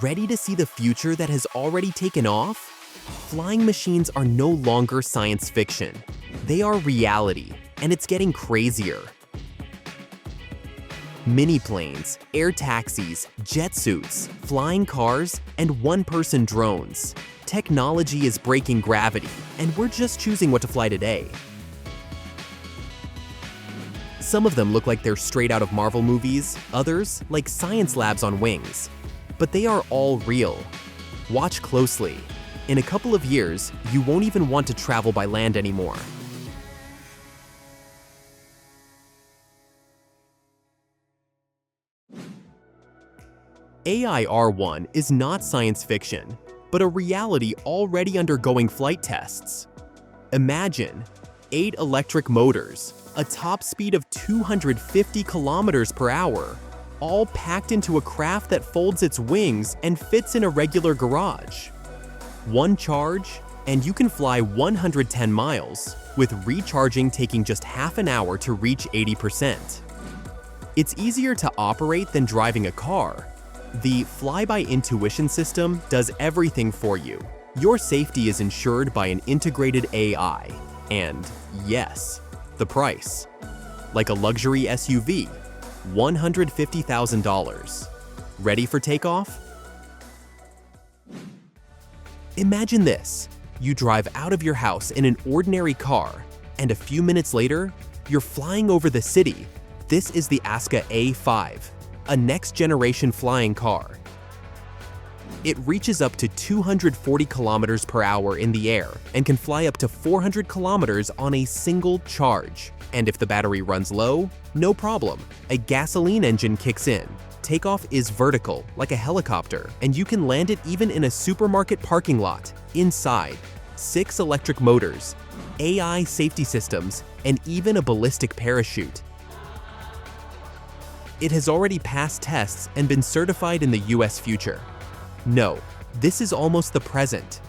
Ready to see the future that has already taken off? Flying machines are no longer science fiction. They are reality, and it's getting crazier. Mini planes, air taxis, jet suits, flying cars, and one-person drones. Technology is breaking gravity, and we're just choosing what to fly today. Some of them look like they're straight out of Marvel movies, others like science labs on wings. But they are all real. Watch closely. In a couple of years, you won't even want to travel by land anymore. AIR-1 is not science fiction, but a reality already undergoing flight tests. Imagine 8 electric motors, a top speed of 250 kilometers per hour, all packed into a craft that folds its wings and fits in a regular garage. One charge, and you can fly 110 miles, with recharging taking just half an hour to reach 80%. It's easier to operate than driving a car. The fly-by-intuition system does everything for you. Your safety is ensured by an integrated AI. And yes, the price. Like a luxury SUV, $150,000. Ready for takeoff? Imagine this. You drive out of your house in an ordinary car, and a few minutes later, you're flying over the city. This is the Aska A5, a next-generation flying car. It reaches up to 240 kilometers per hour in the air and can fly up to 400 kilometers on a single charge. And if the battery runs low, no problem. A gasoline engine kicks in. Takeoff is vertical, like a helicopter, and you can land it even in a supermarket parking lot. Inside, 6 electric motors, AI safety systems, and even a ballistic parachute. It has already passed tests and been certified in the US future. No, this is almost the present.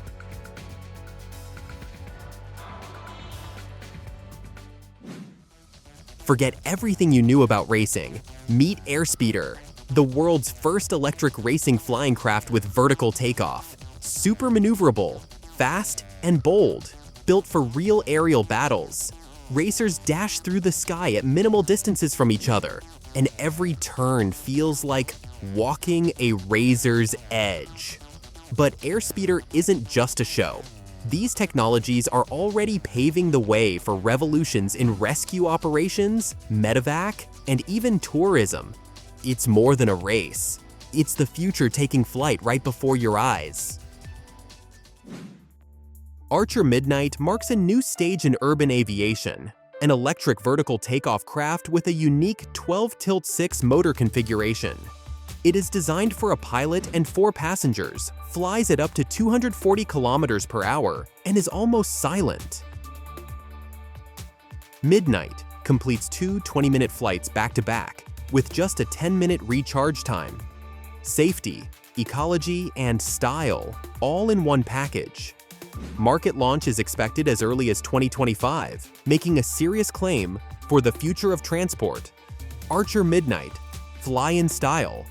Forget everything you knew about racing. Meet Airspeeder, the world's first electric racing flying craft with vertical takeoff. Super maneuverable, fast, and bold. Built for real aerial battles. Racers dash through the sky at minimal distances from each other, and every turn feels like walking a razor's edge. But Airspeeder isn't just a show. These technologies are already paving the way for revolutions in rescue operations, medevac, and even tourism. It's more than a race. It's the future taking flight right before your eyes. Archer Midnight marks a new stage in urban aviation, an electric vertical takeoff craft with a unique 12-tilt-6 motor configuration. It is designed for a pilot and 4 passengers, flies at up to 240 kilometers per hour, and is almost silent. Midnight completes 2 20-minute flights back-to-back, with just a 10-minute recharge time. Safety, ecology, and style, all in one package. Market launch is expected as early as 2025, making a serious claim for the future of transport. Archer Midnight, fly in style.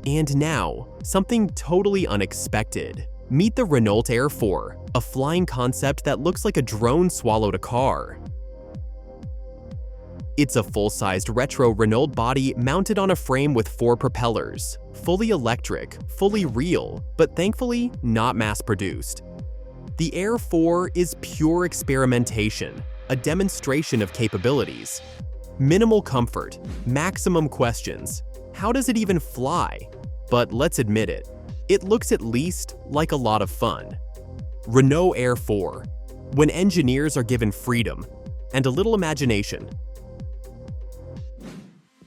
And now, something totally unexpected. Meet the Renault Air 4, a flying concept that looks like a drone swallowed a car. It's a full-sized retro Renault body mounted on a frame with 4 propellers. Fully electric, fully real, but thankfully not mass-produced. The Air 4 is pure experimentation, a demonstration of capabilities. Minimal comfort, maximum questions. How does it even fly? But let's admit it, it looks at least like a lot of fun. Renault Air 4, when engineers are given freedom and a little imagination.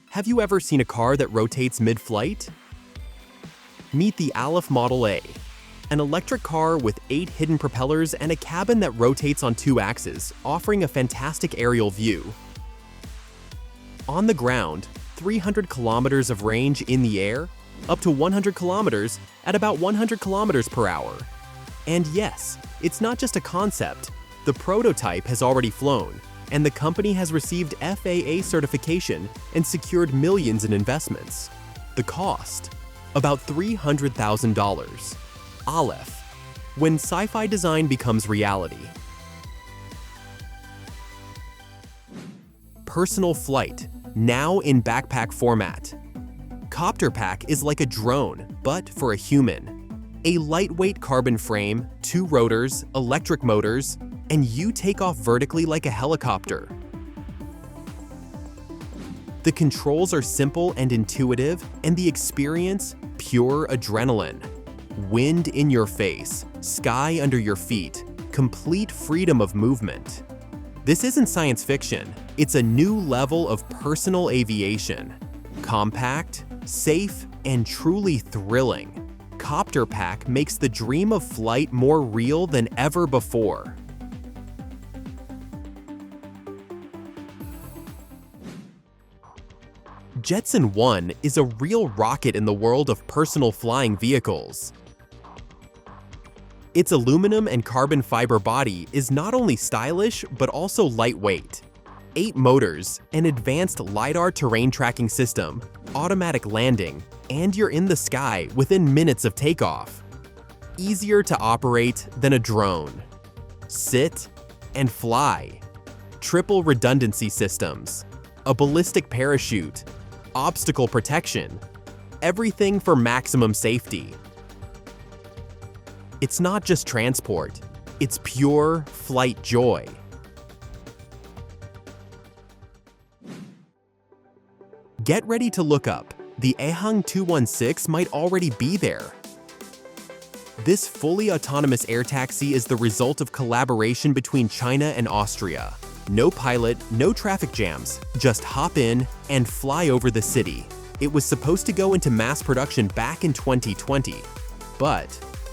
Have you ever seen a car that rotates mid-flight? Meet the Aleph Model A, an electric car with 8 hidden propellers and a cabin that rotates on 2 axes, offering a fantastic aerial view. On the ground, 300 kilometers of range in the air, up to 100 kilometers at about 100 kilometers per hour. And yes, it's not just a concept. The prototype has already flown, and the company has received FAA certification and secured millions in investments. The cost? About $300,000. Aleph. When sci-fi design becomes reality. Personal flight, now in backpack format. Copter Pack is like a drone, but for a human. A lightweight carbon frame, 2 rotors, electric motors, and you take off vertically like a helicopter. The controls are simple and intuitive, and the experience, pure adrenaline. Wind in your face, sky under your feet, complete freedom of movement. This isn't science fiction, it's a new level of personal aviation. Compact, safe, and truly thrilling. Copter Pack makes the dream of flight more real than ever before. Jetson 1 is a real rocket in the world of personal flying vehicles. Its aluminum and carbon fiber body is not only stylish, but also lightweight. 8 motors, an advanced LiDAR terrain tracking system, automatic landing, and you're in the sky within minutes of takeoff. Easier to operate than a drone. Sit and fly. Triple redundancy systems, a ballistic parachute, obstacle protection, everything for maximum safety. It's not just transport, it's pure flight joy. Get ready to look up. The Ehang 216 might already be there. This fully autonomous air taxi is the result of collaboration between China and Austria. No pilot, no traffic jams, just hop in and fly over the city. It was supposed to go into mass production back in 2020, but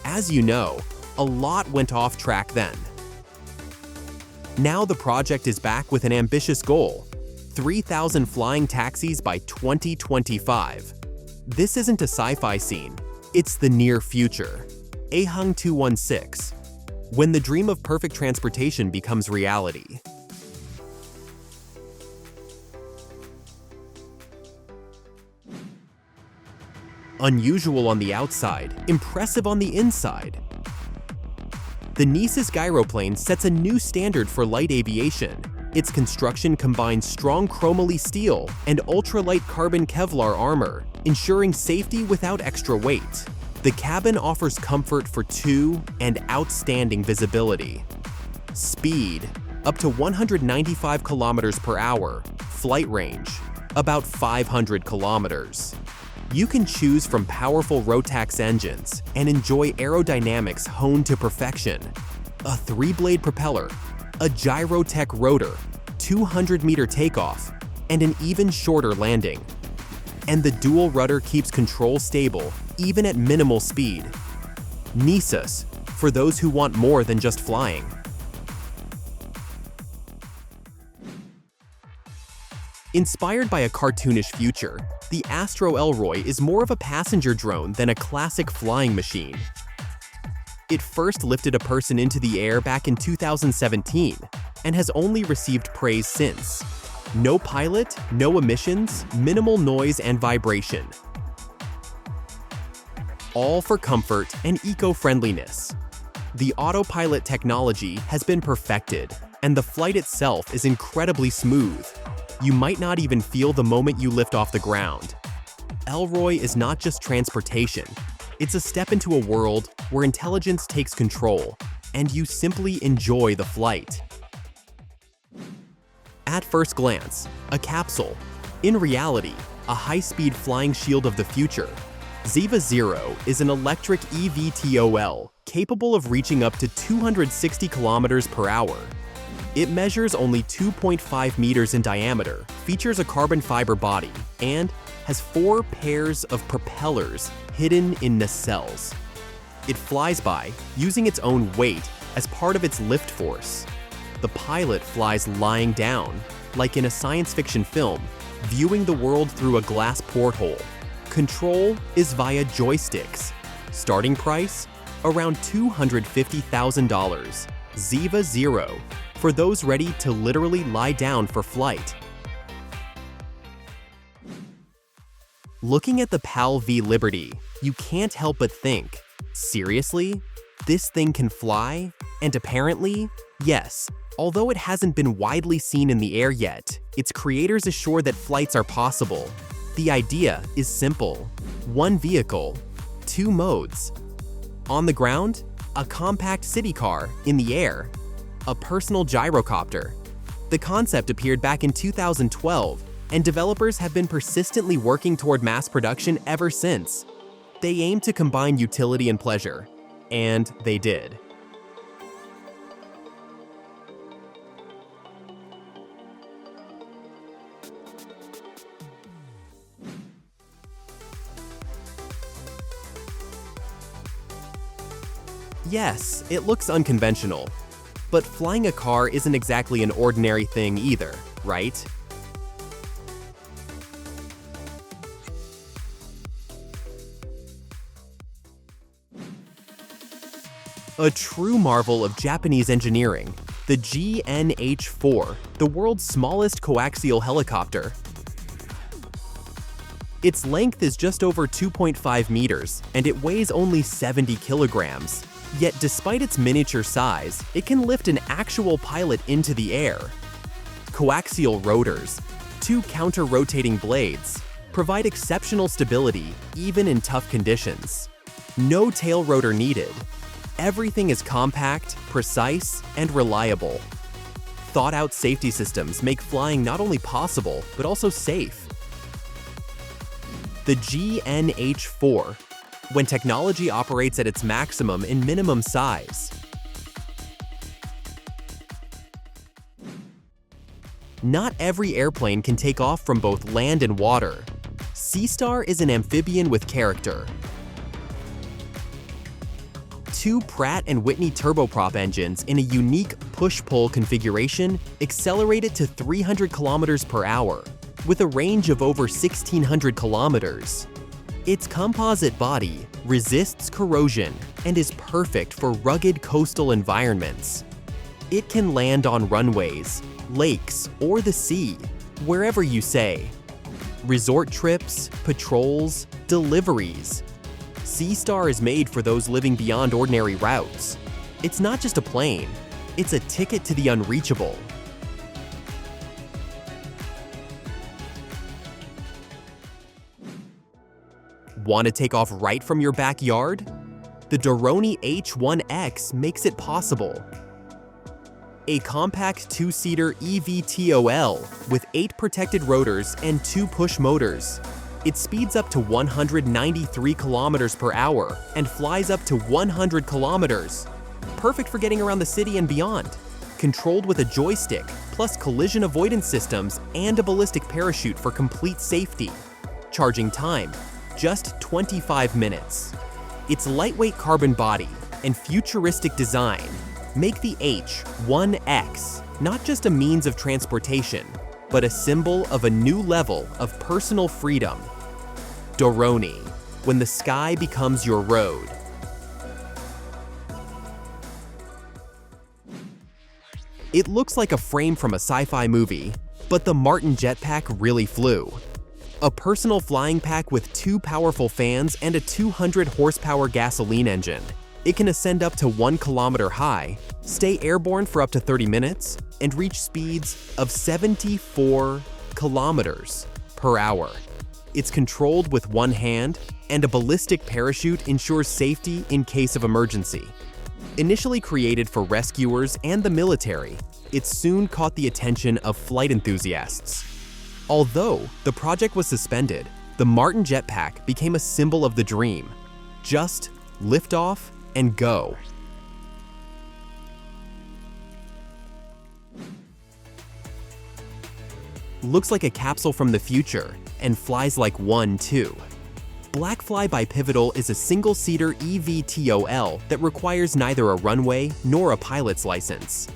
as you know, a lot went off track then. Now the project is back with an ambitious goal: 3,000 flying taxis by 2025. This isn't a sci-fi scene, it's the near future. Ehang 216, when the dream of perfect transportation becomes reality. Unusual on the outside, impressive on the inside. The Nisus gyroplane sets a new standard for light aviation. Its construction combines strong chromoly steel and ultralight carbon Kevlar armor, ensuring safety without extra weight. The cabin offers comfort for 2 and outstanding visibility. Speed, up to 195 kilometers per hour. Flight range, about 500 kilometers. You can choose from powerful Rotax engines and enjoy aerodynamics honed to perfection. A 3-blade propeller, a Gyrotech rotor, 200-meter takeoff, and an even shorter landing. And the dual rudder keeps control stable, even at minimal speed. Nisus, for those who want more than just flying. Inspired by a cartoonish future, the Astro Elroy is more of a passenger drone than a classic flying machine. It first lifted a person into the air back in 2017 and has only received praise since. No pilot, no emissions, minimal noise and vibration. All for comfort and eco-friendliness. The autopilot technology has been perfected, and the flight itself is incredibly smooth. You might not even feel the moment you lift off the ground. Elroy is not just transportation. It's a step into a world where intelligence takes control, and you simply enjoy the flight. At first glance, a capsule. In reality, a high-speed flying shield of the future. Ziva Zero is an electric eVTOL capable of reaching up to 260 kilometers per hour. It measures only 2.5 meters in diameter, features a carbon fiber body, and has 4 pairs of propellers hidden in nacelles. It flies by using its own weight as part of its lift force. The pilot flies lying down, like in a science fiction film, viewing the world through a glass porthole. Control is via joysticks. Starting price? Around $250,000. Ziva 0, for those ready to literally lie down for flight. Looking at the PAL V Liberty, you can't help but think, seriously? This thing can fly? And apparently, yes. Although it hasn't been widely seen in the air yet, its creators assure that flights are possible. The idea is simple. One vehicle, two modes. On the ground, a compact city car. In the air, a personal gyrocopter. The concept appeared back in 2012, and developers have been persistently working toward mass production ever since. They aim to combine utility and pleasure, and they did. Yes, it looks unconventional, but flying a car isn't exactly an ordinary thing either, right? A true marvel of Japanese engineering, the GNH-4, the world's smallest coaxial helicopter. Its length is just over 2.5 meters, and it weighs only 70 kilograms. Yet despite its miniature size, it can lift an actual pilot into the air. Coaxial rotors, two counter-rotating blades, provide exceptional stability even in tough conditions. No tail rotor needed. Everything is compact, precise, and reliable. Thought-out safety systems make flying not only possible, but also safe. The GNH-4, when technology operates at its maximum in minimum size. Not every airplane can take off from both land and water. Seastar is an amphibian with character. Two Pratt & Whitney turboprop engines in a unique push-pull configuration accelerate it to 300 kilometers per hour, with a range of over 1,600 kilometers. Its composite body resists corrosion and is perfect for rugged coastal environments. It can land on runways, lakes, or the sea, wherever you say. Resort trips, patrols, deliveries. Seastar is made for those living beyond ordinary routes. It's not just a plane, it's a ticket to the unreachable. Want to take off right from your backyard? The Doroni H1X makes it possible. A compact two-seater eVTOL with 8 protected rotors and 2 push motors. It speeds up to 193 kilometers per hour and flies up to 100 kilometers. Perfect for getting around the city and beyond. Controlled with a joystick, plus collision avoidance systems and a ballistic parachute for complete safety. Charging time, just 25 minutes. Its lightweight carbon body and futuristic design make the H1X not just a means of transportation, but a symbol of a new level of personal freedom. Doroni, when the sky becomes your road. It looks like a frame from a sci-fi movie, but the Martin jetpack really flew. A personal flying pack with 2 powerful fans and a 200 horsepower gasoline engine. It can ascend up to 1 kilometer high, stay airborne for up to 30 minutes, and reach speeds of 74 kilometers per hour. It's controlled with one hand, and a ballistic parachute ensures safety in case of emergency. Initially created for rescuers and the military, it soon caught the attention of flight enthusiasts. Although the project was suspended, the Martin jetpack became a symbol of the dream. Just lift off and go. Looks like a capsule from the future and flies like one too. Blackfly by Pivotal is a single-seater eVTOL that requires neither a runway nor a pilot's license.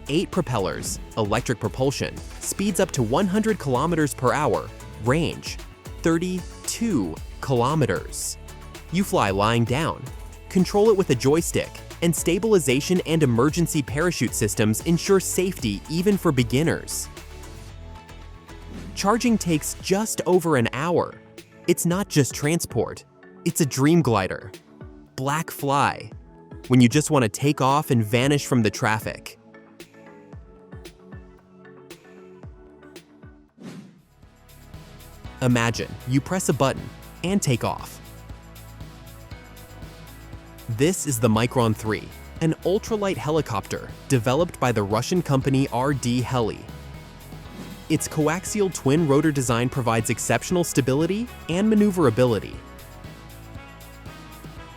8 propellers, electric propulsion, speeds up to 100 kilometers per hour, range 32 kilometers. You fly lying down, control it with a joystick, and stabilization and emergency parachute systems ensure safety even for beginners. Charging takes just over an hour. It's not just transport, it's a dream glider. Black Fly, when you just want to take off and vanish from the traffic. Imagine you press a button and take off. This is the Micron 3, an ultralight helicopter developed by the Russian company RD Heli. Its coaxial twin-rotor design provides exceptional stability and maneuverability.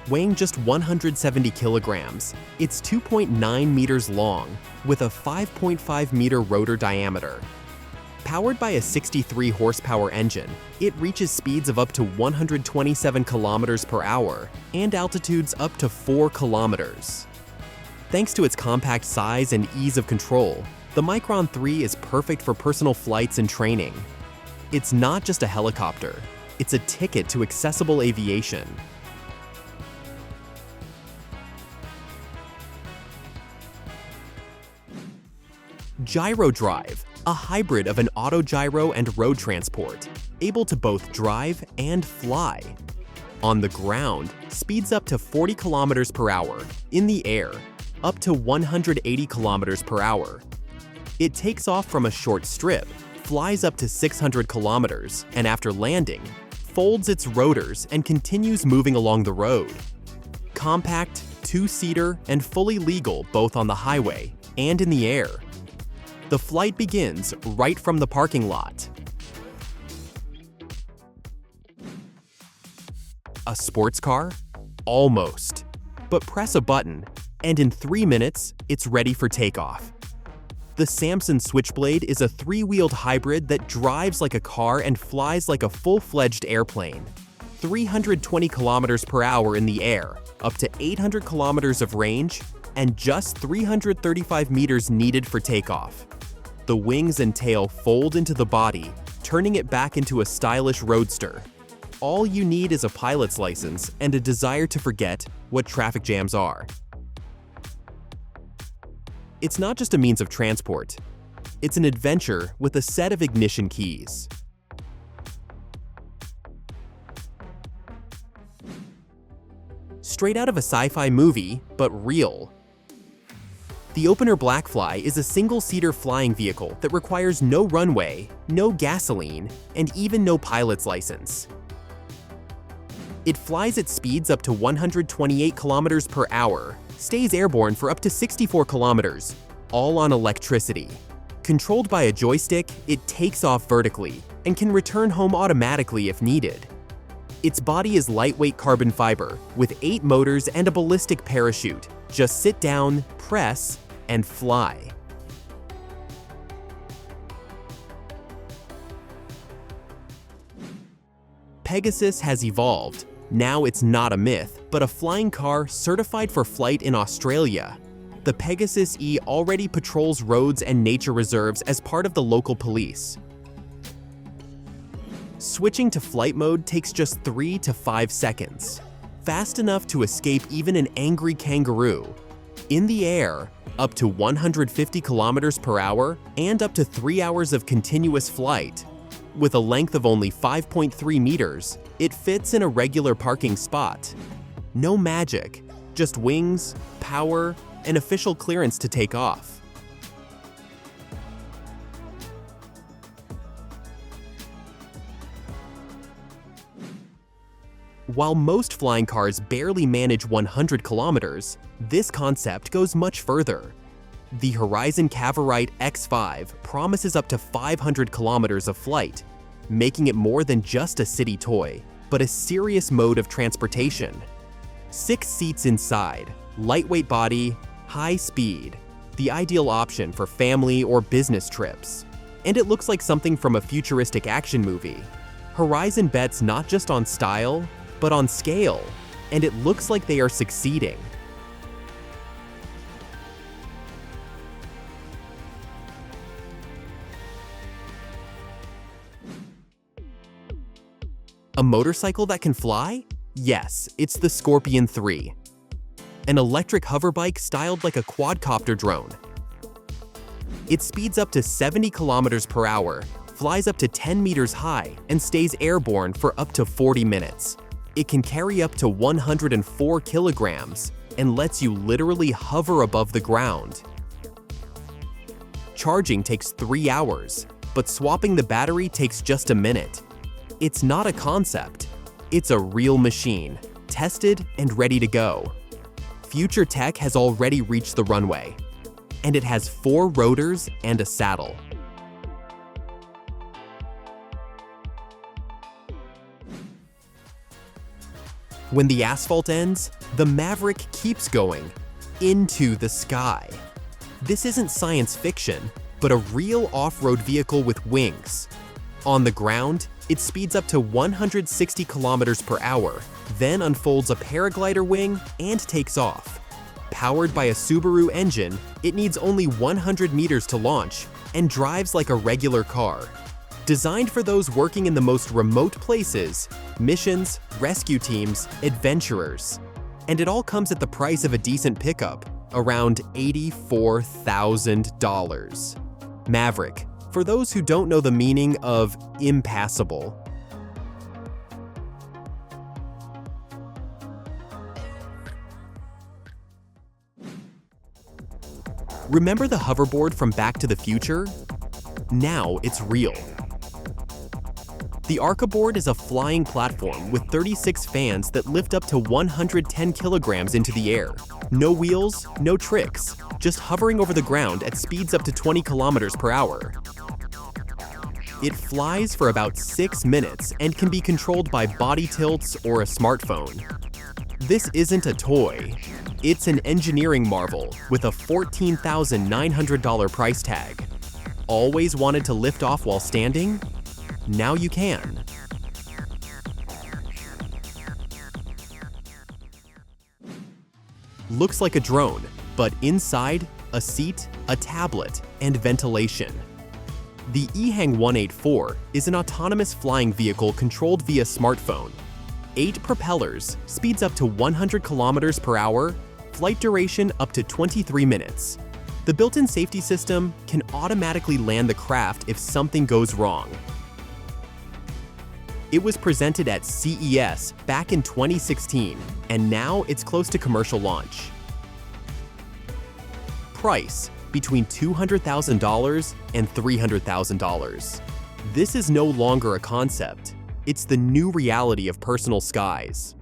Weighing just 170 kilograms, it's 2.9 meters long with a 5.5-meter rotor diameter. Powered by a 63 horsepower engine, it reaches speeds of up to 127 kilometers per hour and altitudes up to 4 kilometers. Thanks to its compact size and ease of control, the Micron 3 is perfect for personal flights and training. It's not just a helicopter, it's a ticket to accessible aviation. Gyro Drive, a hybrid of an autogyro and road transport, able to both drive and fly. On the ground, speeds up to 40 kilometers per hour. In the air, up to 180 kilometers per hour. It takes off from a short strip, flies up to 600 kilometers, and after landing, folds its rotors and continues moving along the road. Compact, two-seater, and fully legal both on the highway and in the air. The flight begins right from the parking lot. A sports car? Almost. But press a button, and in 3 minutes, it's ready for takeoff. The Samson Switchblade is a three-wheeled hybrid that drives like a car and flies like a full-fledged airplane. 320 kilometers per hour in the air, up to 800 kilometers of range, and just 335 meters needed for takeoff. The wings and tail fold into the body, turning it back into a stylish roadster. All you need is a pilot's license and a desire to forget what traffic jams are. It's not just a means of transport. It's an adventure with a set of ignition keys. Straight out of a sci-fi movie, but real. The Opener Blackfly is a single-seater flying vehicle that requires no runway, no gasoline, and even no pilot's license. It flies at speeds up to 128 kilometers per hour, stays airborne for up to 64 kilometers, all on electricity. Controlled by a joystick, it takes off vertically and can return home automatically if needed. Its body is lightweight carbon fiber with 8 motors and a ballistic parachute. Just sit down, press, and fly. Pegasus has evolved. Now it's not a myth, but a flying car certified for flight in Australia. The Pegasus E already patrols roads and nature reserves as part of the local police. Switching to flight mode takes just 3 to 5 seconds, fast enough to escape even an angry kangaroo. In the air, up to 150 kilometers per hour and up to 3 hours of continuous flight. With a length of only 5.3 meters, it fits in a regular parking spot. No magic, just wings, power, and official clearance to take off. While most flying cars barely manage 100 kilometers, this concept goes much further. The Horizon Cavorite X5 promises up to 500 kilometers of flight, making it more than just a city toy, but a serious mode of transportation. 6 seats inside, lightweight body, high speed, the ideal option for family or business trips. And it looks like something from a futuristic action movie. Horizon bets not just on style, but on scale, and it looks like they are succeeding. A motorcycle that can fly? Yes, it's the Scorpion 3. an electric hoverbike styled like a quadcopter drone. It speeds up to 70 kilometers per hour, flies up to 10 meters high, and stays airborne for up to 40 minutes. It can carry up to 104 kilograms and lets you literally hover above the ground. Charging takes 3 hours, but swapping the battery takes just a minute. It's not a concept. It's a real machine, tested and ready to go. Future tech has already reached the runway, and it has 4 rotors and a saddle. When the asphalt ends, the Maverick keeps going into the sky. This isn't science fiction, but a real off-road vehicle with wings. On the ground, it speeds up to 160 kilometers per hour, then unfolds a paraglider wing and takes off. Powered by a Subaru engine, it needs only 100 meters to launch and drives like a regular car. Designed for those working in the most remote places, missions, rescue teams, adventurers. And it all comes at the price of a decent pickup, around $84,000. Maverick, for those who don't know the meaning of impassable. Remember the hoverboard from Back to the Future? Now it's real. The Arcaboard is a flying platform with 36 fans that lift up to 110 kilograms into the air. No wheels, no tricks, just hovering over the ground at speeds up to 20 kilometers per hour. It flies for about 6 minutes and can be controlled by body tilts or a smartphone. This isn't a toy. It's an engineering marvel with a $14,900 price tag. Always wanted to lift off while standing? Now you can. Looks like a drone, but inside, a seat, a tablet, and ventilation. The EHang 184 is an autonomous flying vehicle controlled via smartphone. 8 propellers, speeds up to 100 kilometers per hour, flight duration up to 23 minutes. The built-in safety system can automatically land the craft if something goes wrong. It was presented at CES back in 2016, and now it's close to commercial launch. Price between $200,000 and $300,000. This is no longer a concept. It's the new reality of personal skies.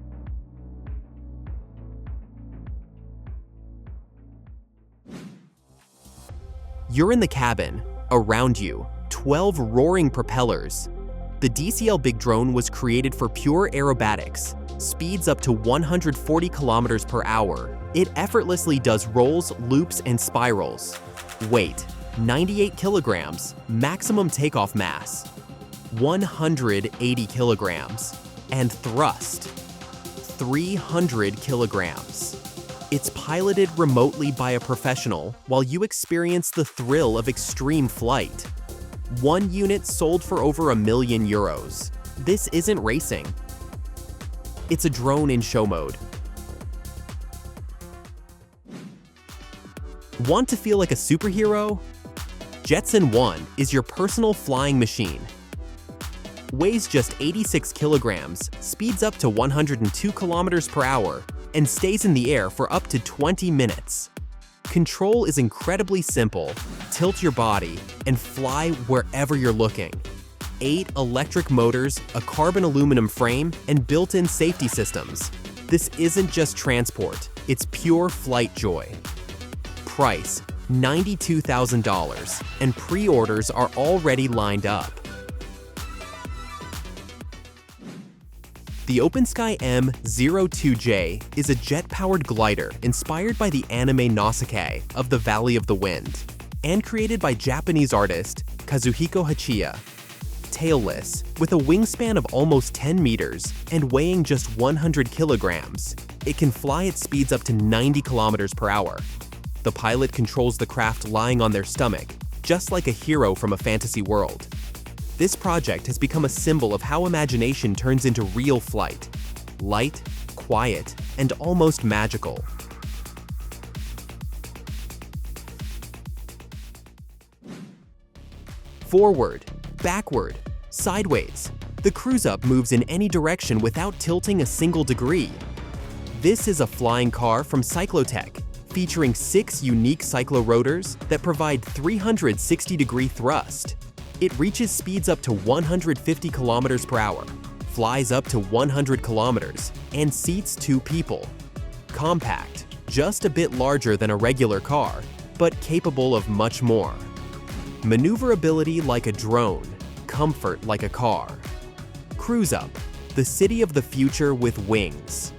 You're in the cabin. Around you, 12 roaring propellers. The DCL Big Drone was created for pure aerobatics, speeds up to 140 kilometers per hour. It effortlessly does rolls, loops, and spirals. Weight, 98 kilograms, maximum takeoff mass, 180 kilograms, and thrust, 300 kilograms. It's piloted remotely by a professional while you experience the thrill of extreme flight. 1 unit sold for over €1 million. This isn't racing. It's a drone in show mode. Want to feel like a superhero? Jetson 1 is your personal flying machine. Weighs just 86 kilograms, speeds up to 102 kilometers per hour, and stays in the air for up to 20 minutes. Control is incredibly simple. Tilt your body and fly wherever you're looking. 8 electric motors, a carbon aluminum frame, and built-in safety systems. This isn't just transport, it's pure flight joy. Price, $92,000, and pre-orders are already lined up. The OpenSky M02J is a jet-powered glider inspired by the anime Nausicaa of the Valley of the Wind, and created by Japanese artist Kazuhiko Hachiya. Tailless, with a wingspan of almost 10 meters and weighing just 100 kilograms, it can fly at speeds up to 90 kilometers per hour. The pilot controls the craft lying on their stomach, just like a hero from a fantasy world. This project has become a symbol of how imagination turns into real flight. Light, quiet, and almost magical. Forward, backward, sideways. The Cruise Up moves in any direction without tilting a single degree. This is a flying car from Cyclotech, featuring 6 unique cyclorotors that provide 360-degree thrust. It reaches speeds up to 150 kilometers per hour, flies up to 100 kilometers, and seats 2 people. Compact, just a bit larger than a regular car, but capable of much more. Maneuverability like a drone, comfort like a car. Cruise Up, the city of the future with wings.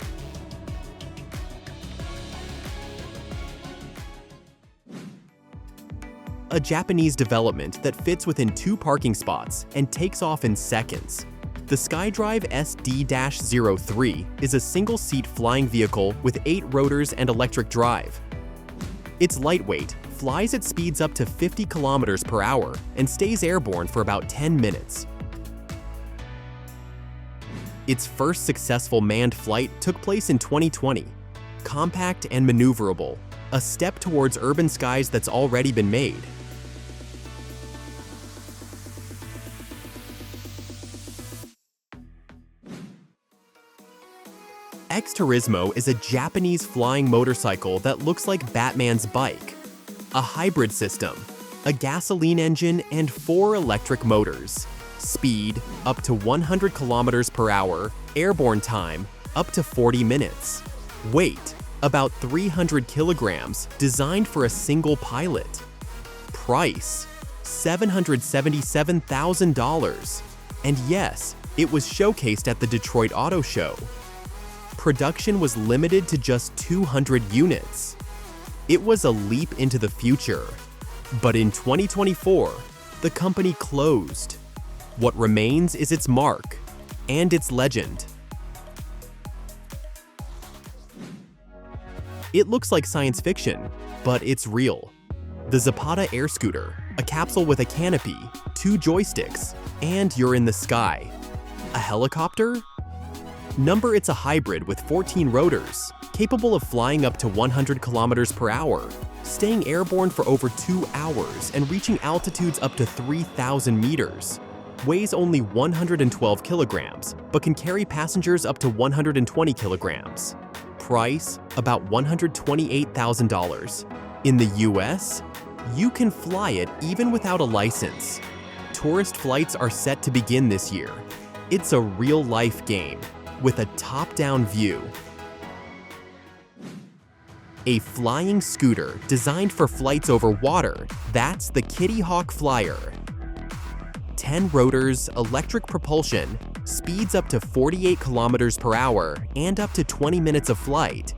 A Japanese development that fits within 2 parking spots and takes off in seconds. The SkyDrive SD-03 is a single-seat flying vehicle with 8 rotors and electric drive. It's lightweight, flies at speeds up to 50 kilometers per hour, and stays airborne for about 10 minutes. Its first successful manned flight took place in 2020. Compact and maneuverable, a step towards urban skies that's already been made. X-Turismo is a Japanese flying motorcycle that looks like Batman's bike. A hybrid system, a gasoline engine, and 4 electric motors. Speed, up to 100 kilometers per hour. Airborne time, up to 40 minutes. Weight, about 300 kilograms, designed for a single pilot. Price, $777,000. And yes, it was showcased at the Detroit Auto Show. Production was limited to just 200 units. It was a leap into the future. But in 2024, the company closed. What remains is its mark and its legend. It looks like science fiction, but it's real. The Zapata air scooter, a capsule with a canopy, 2 joysticks, and you're in the sky. A helicopter? Number it's a hybrid with 14 rotors, capable of flying up to 100 kilometers per hour, staying airborne for over 2 hours and reaching altitudes up to 3,000 meters. Weighs only 112 kilograms, but can carry passengers up to 120 kilograms. Price, about $128,000. In the US, you can fly it even without a license. Tourist flights are set to begin this year. It's a real-life game with a top-down view. A flying scooter designed for flights over water, that's the Kitty Hawk Flyer. 10 rotors, electric propulsion, speeds up to 48 kilometers per hour, and up to 20 minutes of flight.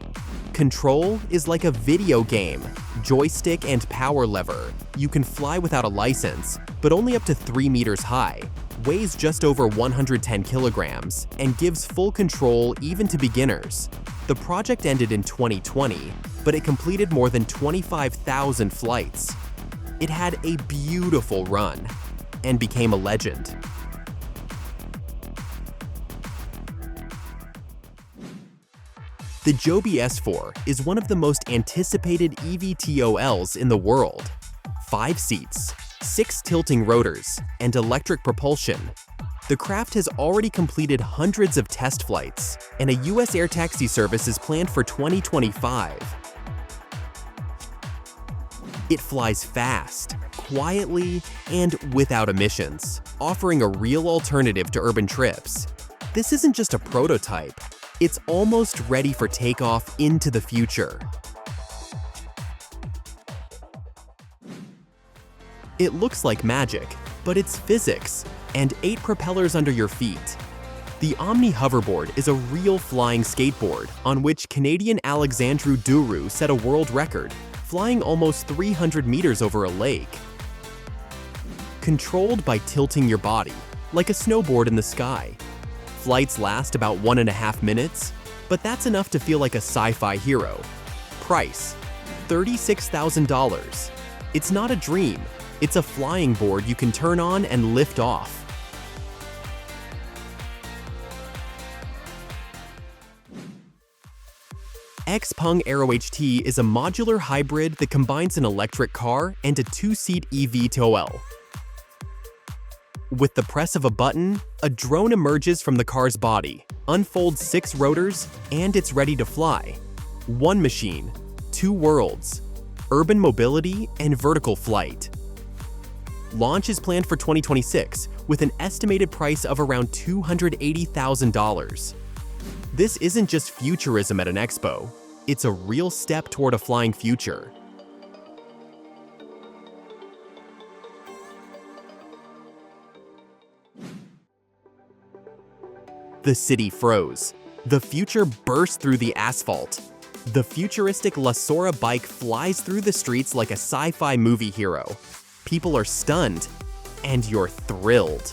Control is like a video game, joystick and power lever. You can fly without a license, but only up to 3 meters high, weighs just over 110 kilograms, and gives full control even to beginners. The project ended in 2020, but it completed more than 25,000 flights. It had a beautiful run and became a legend. The Joby S4 is one of the most anticipated eVTOLs in the world. 5 seats, 6 tilting rotors, and electric propulsion. The craft has already completed hundreds of test flights, and a US air taxi service is planned for 2025. It flies fast, quietly, and without emissions, offering a real alternative to urban trips. This isn't just a prototype, it's almost ready for takeoff into the future. It looks like magic, but it's physics, and 8 propellers under your feet. The Omni hoverboard is a real flying skateboard on which Canadian Alexandru Duru set a world record, flying almost 300 meters over a lake. Controlled by tilting your body, like a snowboard in the sky. Flights last about 1.5 minutes, but that's enough to feel like a sci-fi hero. Price, $36,000. It's not a dream, it's a flying board you can turn on and lift off. Xpeng Aero HT is a modular hybrid that combines an electric car and a 2-seat eVTOL. With the press of a button, a drone emerges from the car's body, unfolds 6 rotors, and it's ready to fly. One machine, 2 worlds, urban mobility and vertical flight. Launch is planned for 2026 with an estimated price of around $280,000. This isn't just futurism at an expo, it's a real step toward a flying future. The city froze. The future burst through the asphalt. The futuristic La Sora bike flies through the streets like a sci-fi movie hero. People are stunned, and you're thrilled.